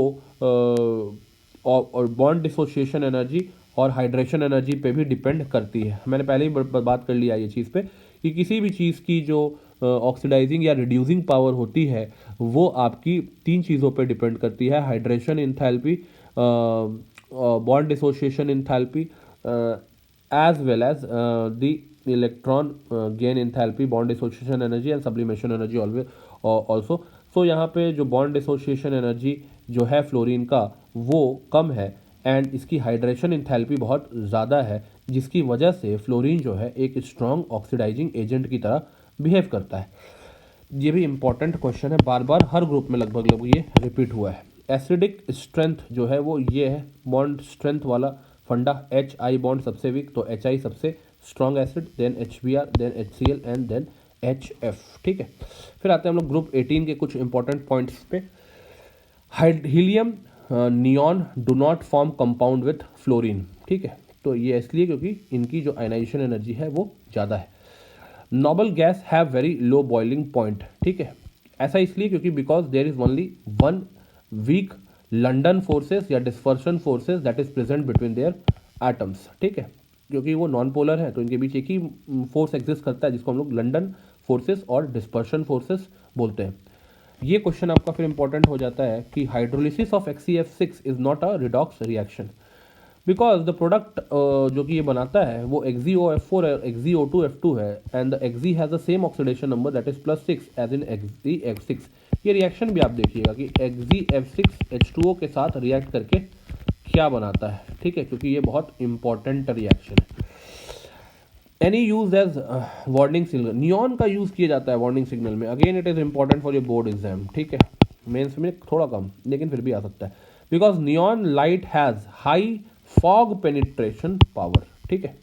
और बॉन्ड डिसोसिएशन एनर्जी और हाइड्रेशन एनर्जी पे भी डिपेंड करती है। मैंने पहले ही बात कर लिया ये चीज़ पे कि किसी भी चीज़ की जो ऑक्सीडाइजिंग या रिड्यूसिंग पावर होती है वो आपकी तीन चीज़ों पे डिपेंड करती है, hydration enthalpy, bond dissociation enthalpy, as well as the electron gain enthalpy, bond dissociation energy and sublimation energy always also. So यहाँ पे जो बॉन्ड डिसोसिएशन एनर्जी जो है फ्लोरीन का वो कम है एंड इसकी हाइड्रेशन इंथैल्पी बहुत ज़्यादा है, जिसकी वजह से फ्लोरीन जो है एक स्ट्रॉन्ग ऑक्सीडाइजिंग एजेंट की तरह बिहेव करता है। ये भी इंपॉर्टेंट क्वेश्चन है, बार बार हर ग्रुप में लगभग ये रिपीट हुआ है। एसिडिक स्ट्रेंथ जो है वो ये है, बॉन्ड स्ट्रेंथ वाला फंडा, HI बॉन्ड सबसे वीक तो HI सबसे strong acid, then HBr, then HCl and then HF, ठीक है। फिर आते हैं हम लोग ग्रुप 18 के कुछ इंपॉर्टेंट पॉइंट्स पे। Helium neon do not form compound with fluorine, ठीक है, तो ये इसलिए क्योंकि इनकी जो आयनाइजेशन एनर्जी है वो ज़्यादा है। Noble gas have very low boiling point, ठीक है, ऐसा इसलिए क्योंकि because there is only one weak London forces या dispersion forces that is present between their atoms, ठीक है, क्योंकि वो नॉन पोलर है तो इनके बीच एक ही फोर्स एग्जिस्ट करता है जिसको हम लोग लंडन फोर्सेस और डिस्पर्शन फोर्सेस बोलते हैं। ये क्वेश्चन आपका फिर इंपॉर्टेंट हो जाता है कि hydrolysis of XeF6 is not a redox reaction because the product जो कि ये बनाता है वो XeO4 है, XeO2F2 है and the Xe has the same oxidation number that is +6 as in XeF6। ये रिएक्शन भी आप देखिएगा कि XeF6H2O के साथ रिएक्ट करके क्या बनाता है, ठीक है, क्योंकि ये बहुत इंपॉर्टेंट रिएक्शन है। Any use as warning signal, neon का यूज किया जाता है वार्निंग सिग्नल में, again it is important for your board exam, ठीक है, मेंस में थोड़ा कम लेकिन फिर भी आ सकता है because neon light has high fog penetration power, ठीक है।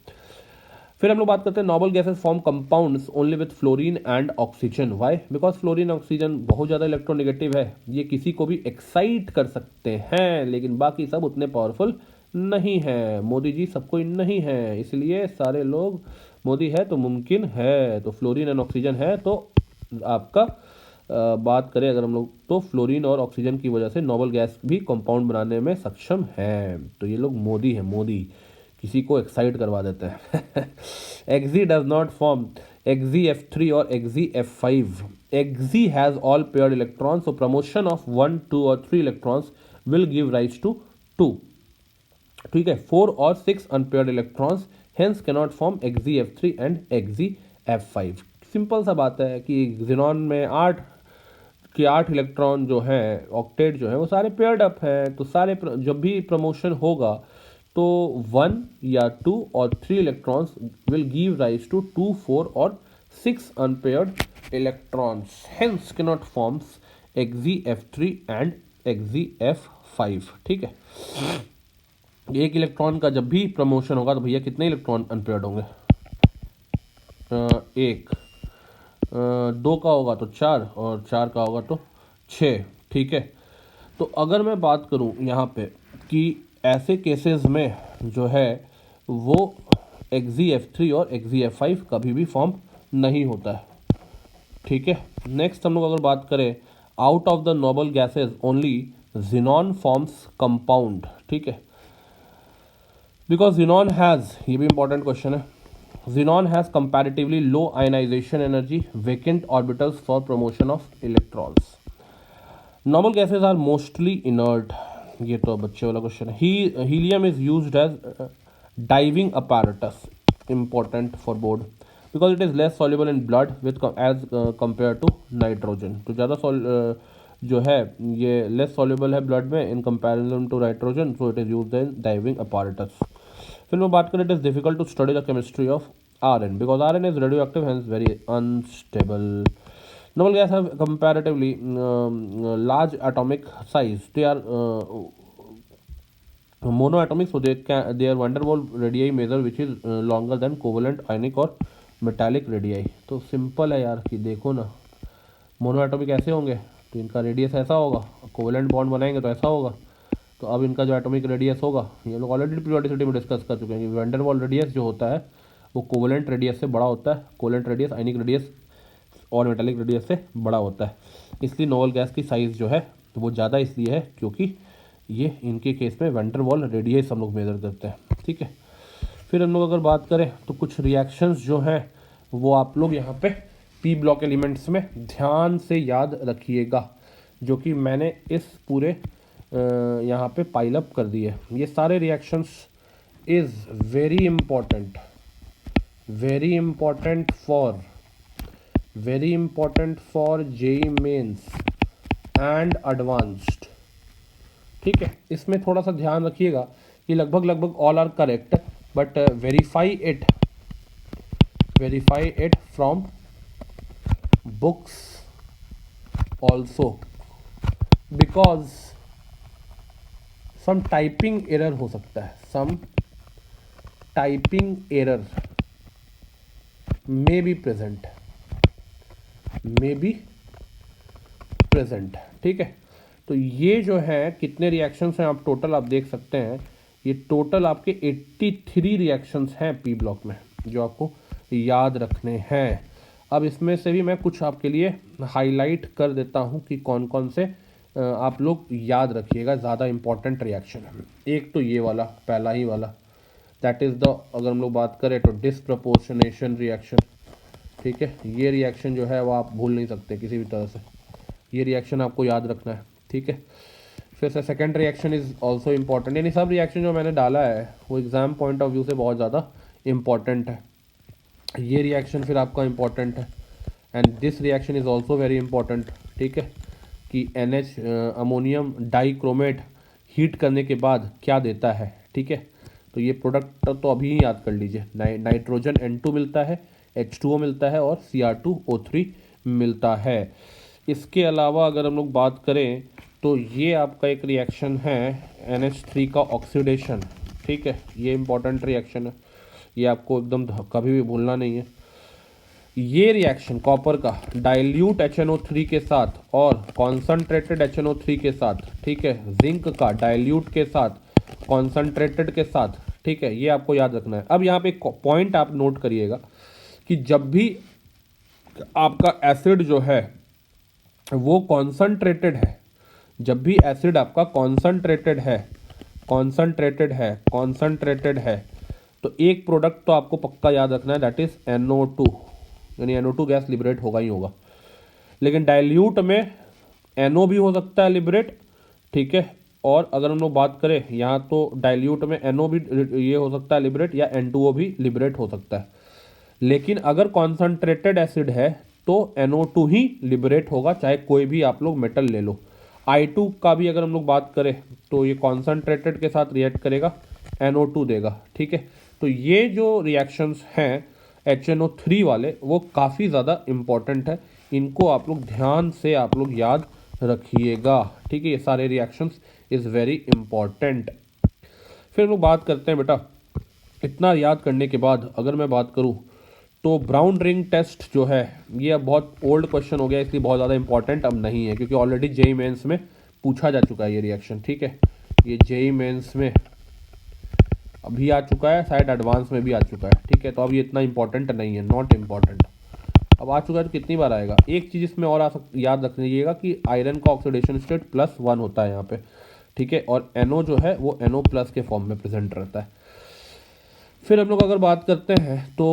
फिर हम लोग बात करते हैं noble gases form compounds only with fluorine and oxygen, why, because fluorine oxygen बहुत ज़्यादा इलेक्ट्रोनेगेटिव है, ये किसी को भी एक्साइट कर सकते हैं लेकिन बाकी सब उतने पावरफुल नहीं है। मोदी जी सब कोई नहीं है, इसलिए सारे लोग मोदी है तो मुमकिन है, तो फ्लोरीन एंड ऑक्सीजन है तो आपका बात करें अगर हम लोग तो फ्लोरीन और ऑक्सीजन की वजह से नोबल गैस भी कंपाउंड बनाने में सक्षम है, तो ये लोग मोदी है, मोदी किसी को एक्साइट करवा देते हैं। Xe does not form XeF3 और XeF5। Xe has all paired electrons, so promotion of 1, 2 और 3 electrons will give rise to 2, ठीक है, 4 और 6 unpaired electrons hence cannot form XeF3 and XeF5। Simple सा बात है कि ज़ीनॉन में 8 इलेक्ट्रॉन जो हैं, ऑक्टेट जो है वो सारे पेयर्ड अप हैं, तो सारे जब भी प्रमोशन होगा तो 1 या 2 और 3 electrons will give rise to 2, 4 और 6 unpaired electrons, hence cannot forms XeF3 and XeF5, ठीक है। एक इलेक्ट्रॉन का जब भी प्रमोशन होगा तो भैया कितने इलेक्ट्रॉन अनपेयर्ड होंगे, एक, 2 का होगा तो 4 और 4 का होगा तो 6, ठीक है। तो अगर मैं बात करूं यहाँ पे कि ऐसे केसेस में जो है वो XeF3 और XeF5 कभी भी फॉर्म नहीं होता है, ठीक है। नेक्स्ट हम लोग अगर बात करें out of the noble gases only xenon forms compound, ठीक है, बिकॉज ज़ीनॉन हैज़, ये भी इंपॉर्टेंट क्वेश्चन है, xenon has comparatively low ionisation energy, vacant orbitals for promotion of electrons. Normal gases are mostly inert, ये तो बच्चे वाला question है। Helium is used as diving apparatus, important for board because it is less soluble in blood with as compared to nitrogen. तो ज़्यादा जो है ये लेस सॉल्युबल है ब्लड में in comparison to nitrogen, so it is used in diving apparatus। फिर मैं बात करें, it is difficult to study the chemistry of Rn because Rn is radioactive, hence very unstable. Noble gas have comparatively large atomic size. They are monoatomic, so their van der Waals radii measure which is longer than covalent ionic और metallic radii। तो simple है यार कि देखो ना, monoatomic ऐसे होंगे तो इनका रेडियस ऐसा होगा, कोवेलेंट बॉन्ड बनाएंगे तो ऐसा होगा। तो अब इनका जो एटॉमिक रेडियस होगा, ये लोग ऑलरेडी पीरियोडिसिटी में डिस्कस कर चुके हैं कि वैन डेर वाल रेडियस जो होता है वो कोवेलेंट रेडियस से बड़ा होता है, कोवेलेंट रेडियस आयनिक रेडियस और मेटालिक रेडियस से बड़ा होता है। इसलिए नोबल गैस की साइज़ जो है वो ज़्यादा इसलिए है क्योंकि ये इनके केस में वैन डेर वाल रेडियस हम लोग मेजर करते हैं, ठीक है। फिर हम लोग अगर बात करें तो कुछ रिएक्शंस जो हैं वो आप लोग यहाँ पे पी ब्लॉक एलिमेंट्स में ध्यान से याद रखिएगा, जो कि मैंने इस पूरे यहाँ पे पाइल अप कर दिए। ये सारे reactions is very important for JEE mains and advanced, ठीक है। इसमें थोड़ा सा ध्यान रखिएगा कि लगभग all are correct, but verify it from books also, because some typing error हो सकता है, some typing error may be present, ठीक है। तो ये जो है कितने रिएक्शंस हैं आप टोटल आप देख सकते हैं, ये टोटल आपके 83 रिएक्शंस हैं पी ब्लॉक में जो आपको याद रखने हैं। अब इसमें से भी मैं कुछ आपके लिए हाईलाइट कर देता हूं कि कौन कौन से आप लोग याद रखिएगा, ज़्यादा इंपॉर्टेंट रिएक्शन है। एक तो ये वाला पहला ही वाला, दैट इज़ द, अगर हम लोग बात करें तो डिसप्रपोर्शनेशन रिएक्शन, ठीक है। ये रिएक्शन जो है वो आप भूल नहीं सकते किसी भी तरह से, ये रिएक्शन आपको याद रखना है, ठीक है। फिर से second reaction is also important, यानी सब रिएक्शन जो मैंने डाला है वो एग्ज़ाम पॉइंट ऑफ व्यू से बहुत ज़्यादा इम्पॉर्टेंट है। ये रिएक्शन फिर आपका इम्पॉर्टेंट है, and this reaction is also very important, ठीक है, कि NH अमोनियम डाइक्रोमेट हीट करने के बाद क्या देता है, ठीक है। तो ये प्रोडक्ट तो अभी ही याद कर लीजिए, नाइट्रोजन N2 मिलता है, H2O मिलता है और Cr2O3 मिलता है। इसके अलावा अगर हम लोग बात करें तो ये आपका एक रिएक्शन है NH3 का ऑक्सीडेशन, ठीक है। ये इंपॉर्टेंट रिएक्शन है, ये आपको एकदम कभी भी भूलना नहीं है। ये रिएक्शन कॉपर का डाइल्यूट HNO3 के साथ और कॉन्सनट्रेटेड HNO3 के साथ, ठीक है, जिंक का डाइल्यूट के साथ कॉन्सनट्रेटेड के साथ, ठीक है, ये आपको याद रखना है। अब यहाँ पे एक पॉइंट आप नोट करिएगा कि जब भी आपका एसिड जो है वो कॉन्सनट्रेटेड है, जब भी एसिड आपका कॉन्सनट्रेटेड है, तो एक प्रोडक्ट तो आपको पक्का याद रखना है, दैट इज NO2, यानी NO2 गैस लिबरेट होगा ही होगा। लेकिन डाइल्यूट में NO भी हो सकता है लिबरेट, ठीक है। और अगर हम लोग बात करें यहाँ तो डाइल्यूट में NO भी ये हो सकता है लिबरेट, या N2O भी लिबरेट हो सकता है। लेकिन अगर कॉन्सनट्रेटेड एसिड है तो NO2 ही लिबरेट होगा, चाहे कोई भी आप लोग मेटल ले लो। I2 का भी अगर हम लोग बात करें तो ये कॉन्सनट्रेटेड के साथ रिएक्ट करेगा, NO2 देगा, ठीक है। तो ये जो रिएक्शंस हैं HNO3 वाले वो काफ़ी ज़्यादा इम्पॉर्टेंट है, इनको आप लोग ध्यान से आप लोग याद रखिएगा, ठीक है। ये सारे रिएक्शंस इज़ वेरी इम्पॉर्टेंट। फिर हम लोग बात करते हैं बेटा, इतना याद करने के बाद अगर मैं बात करूँ तो ब्राउन रिंग टेस्ट जो है ये अब बहुत ओल्ड क्वेश्चन हो गया, इसलिए बहुत ज़्यादा इंपॉर्टेंट अब नहीं है, क्योंकि ऑलरेडी जेई मेंस में पूछा जा चुका है ये रिएक्शन, ठीक है। ये जेई मेंस में अभी आ चुका है, शायद एडवांस में भी आ चुका है, ठीक है। तो अब ये इतना इंपॉर्टेंट नहीं है, नॉट इम्पॉर्टेंट। अब आ चुका है तो कितनी बार आएगा। एक चीज़ इसमें और याद रख लीजिएगा कि आयरन का ऑक्सीडेशन स्टेट +1 होता है यहाँ पे, ठीक है, और NO जो है वो NO+ के फॉर्म में प्रेजेंट रहता है। फिर हम लोग अगर बात करते हैं तो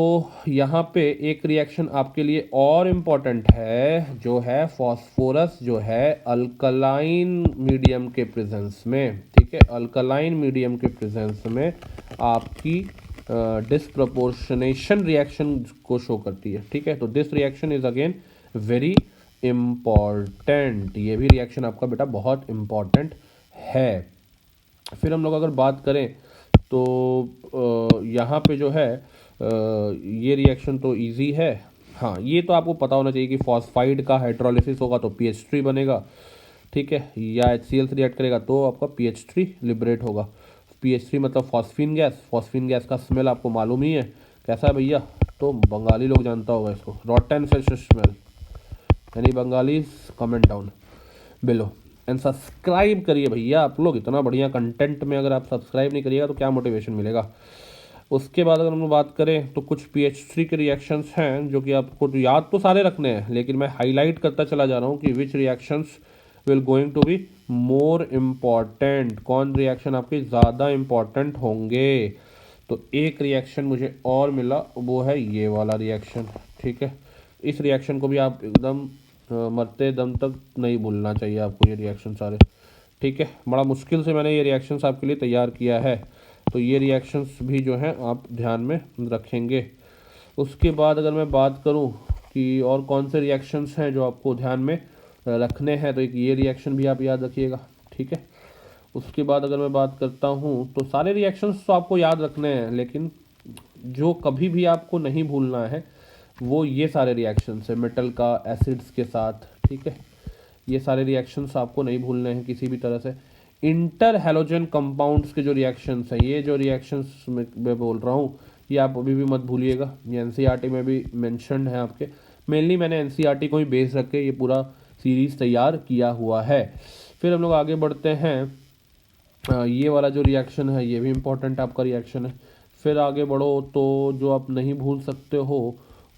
यहाँ पे एक रिएक्शन आपके लिए और इम्पॉर्टेंट है, जो है फॉस्फोरस जो है अल्कलाइन मीडियम के प्रेजेंस में, ठीक है, अल्कलाइन मीडियम के प्रेजेंस में आपकी डिस्प्रपोर्शनेशन रिएक्शन को शो करती है, ठीक है। तो this reaction is again very important, ये भी रिएक्शन आपका बेटा बहुत इम्पॉर्टेंट है। फिर हम लोग अगर बात करें तो यहाँ पे जो है ये रिएक्शन तो इजी है। हाँ, ये तो आपको पता होना चाहिए कि फॉस्फाइड का हाइड्रोलिसिस होगा तो PH3 बनेगा, ठीक है, या HCl से रिएक्ट करेगा तो आपका PH3 लिबरेट होगा। PH3 मतलब फॉस्फीन गैस, फॉस्फीन गैस का स्मेल आपको मालूम ही है कैसा है भैया, तो बंगाली लोग जानता होगा इसको, रॉटन फिश स्मेल। यानी Bengalis comment down below and subscribe करिए भैया, आप लोग इतना बढ़िया कंटेंट में अगर आप सब्सक्राइब नहीं करिएगा तो क्या मोटिवेशन मिलेगा। उसके बाद अगर हम लोग बात करें तो कुछ PH3 के रिएक्शंस हैं जो कि आपको तो याद तो सारे रखने हैं, लेकिन मैं हाईलाइट करता चला जा रहा हूँ कि which reactions will going to be more important, कौन रिएक्शन आपके ज़्यादा इम्पॉर्टेंट होंगे। तो एक रिएक्शन मुझे और मिला, वो है ये वाला रिएक्शन, ठीक है। इस रिएक्शन को भी आप एकदम मरते दम तक नहीं भूलना चाहिए आपको, ये रिएक्शन सारे, ठीक है। बड़ा मुश्किल से मैंने ये रिएक्शंस आपके लिए तैयार किया है, तो ये रिएक्शंस भी जो हैं आप ध्यान में रखेंगे। उसके बाद अगर मैं बात करूं कि और कौन से रिएक्शंस हैं जो आपको ध्यान में रखने हैं, तो एक ये रिएक्शन भी आप याद रखिएगा, ठीक है। उसके बाद अगर मैं बात करता हूं तो सारे रिएक्शंस तो आपको याद रखने हैं, लेकिन जो कभी भी आपको नहीं भूलना है वो ये सारे रिएक्शंस है मेटल का एसिड्स के साथ, ठीक है। ये सारे रिएक्शंस आपको नहीं भूलने हैं किसी भी तरह से। इंटर हैलोजन कंपाउंड्स के जो रिएक्शंस हैं, ये जो रिएक्शंस मैं बोल रहा हूँ ये आप अभी भी मत भूलिएगा, ये NCERT में भी मेंशन्ड है आपके। मेनली मैंने NCERT को ही बेस रख के ये पूरा सीरीज़ तैयार किया हुआ है। फिर हम लोग आगे बढ़ते हैं, ये वाला जो रिएक्शन है ये भी इम्पोर्टेंट आपका रिएक्शन है। फिर आगे बढ़ो तो जो आप नहीं भूल सकते हो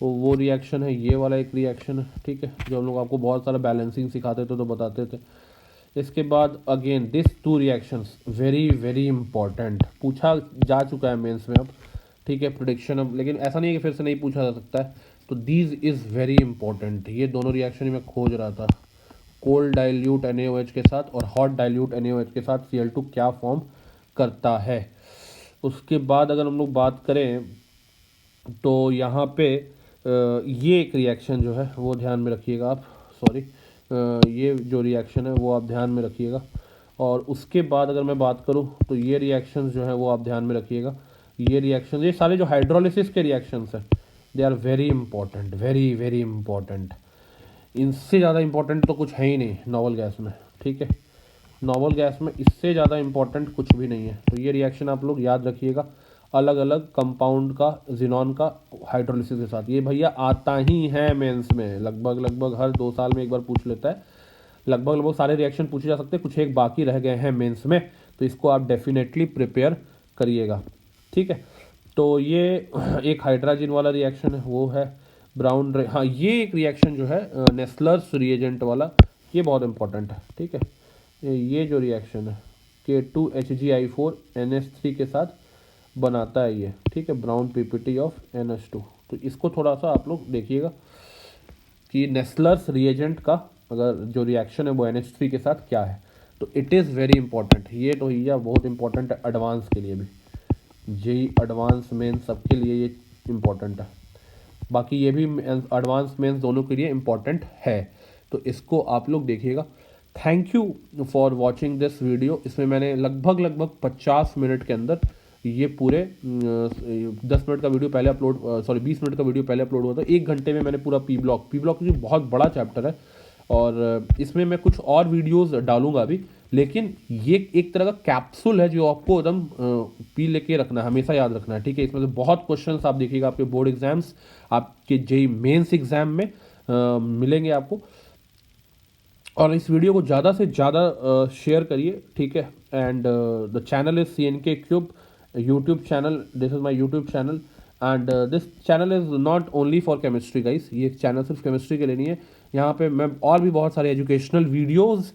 वो रिएक्शन है ये वाला एक रिएक्शन है, ठीक है, जो हम लोग आपको बहुत सारा बैलेंसिंग सिखाते थे तो बताते थे। इसके बाद again this two reactions very very important, पूछा जा चुका है मेंस में अब, ठीक है, प्रिडिक्शन अब, लेकिन ऐसा नहीं है कि फिर से नहीं पूछा जा सकता है। तो दीज इज़ वेरी इंपॉर्टेंट, ये दोनों रिएक्शन ही मैं खोज रहा था, कोल्ड डाइल्यूट NaOH के साथ और हॉट डाइल्यूट NaOH के साथ Cl2 क्या फॉर्म करता है। उसके बाद अगर हम लोग बात करें तो यहाँ पे ये एक रिएक्शन जो है वो ध्यान में रखिएगा आप, सॉरी, ये जो रिएक्शन है वो आप ध्यान में रखिएगा। और उसके बाद अगर मैं बात करूँ तो ये रिएक्शंस जो है वो आप ध्यान में रखिएगा। ये रिएक्शन, ये सारे जो हाइड्रोलिसिस के रिएक्शंस हैं they are very important, very very important. इनसे ज़्यादा इंपॉर्टेंट तो कुछ है ही नहीं नॉवल गैस में, ठीक है, नॉवल गैस में इससे ज़्यादा इंपॉर्टेंट कुछ भी नहीं है। तो ये रिएक्शन आप लोग याद रखिएगा, अलग अलग कंपाउंड का जिनॉन का हाइड्रोलिसिस के साथ। ये भैया आता ही है मेंस में, लगभग हर 2 साल में एक बार पूछ लेता है, लगभग सारे रिएक्शन पूछे जा सकते हैं, कुछ एक बाकी रह गए हैं मेंस में, तो इसको आप डेफिनेटली प्रिपेयर करिएगा, ठीक है। तो ये एक हाइड्रोजन वाला रिएक्शन है, वो है ब्राउन हाँ, ये एक रिएक्शन जो है नेस्लर्स रिएजेंट वाला, ये बहुत इंपॉर्टेंट है, ठीक है। ये जो रिएक्शन है K2HgI4 NH3 के साथ बनाता है ये, ठीक है, ब्राउन PPT ऑफ NH2। तो इसको थोड़ा सा आप लोग देखिएगा कि नेस्लर्स रिएजेंट का अगर जो रिएक्शन है वो NH3 के साथ क्या है, तो इट इज़ वेरी इंपॉर्टेंट। ये तो भैया बहुत इंपॉर्टेंट है एडवांस के लिए भी, जेई एडवांस मेन सबके लिए ये इम्पोर्टेंट है, बाकी ये भी एडवांस मेंस दोनों के लिए इम्पोर्टेंट है, तो इसको आप लोग देखिएगा। Thank you for watching this video. इसमें मैंने लगभग 50 मिनट के अंदर ये पूरे 10 मिनट का वीडियो पहले अपलोड, सॉरी 20 मिनट का वीडियो पहले अपलोड हुआ था, 1 घंटे में मैंने पूरा पी ब्लॉक जो बहुत बड़ा चैप्टर है, और इसमें मैं कुछ और वीडियोस डालूंगा अभी, लेकिन ये एक तरह का कैप्सूल है जो आपको एकदम पी लेके रखना है, हमेशा याद रखना है, ठीक है। इसमें से बहुत क्वेश्चंस आप देखिएगा आपके बोर्ड एग्जाम्स, आपके जेई मेंस एग्जाम में मिलेंगे आपको। और इस वीडियो को ज़्यादा से ज़्यादा शेयर करिए, ठीक है। And the channel is CNK cube YouTube channel, this is my YouTube channel, and this channel is not only for chemistry guys, ये चैनल सिर्फ केमिस्ट्री के लिए नहीं है, यहाँ पे मैं और भी बहुत सारे एजुकेशनल वीडियोज़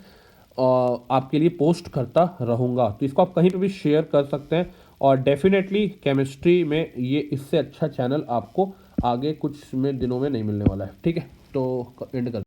आपके लिए पोस्ट करता रहूँगा, तो इसको आप कहीं पे भी शेयर कर सकते हैं। और डेफिनेटली केमिस्ट्री में ये इससे अच्छा चैनल आपको आगे कुछ में दिनों में नहीं मिलने वाला है। ठीक है, तो एंड कर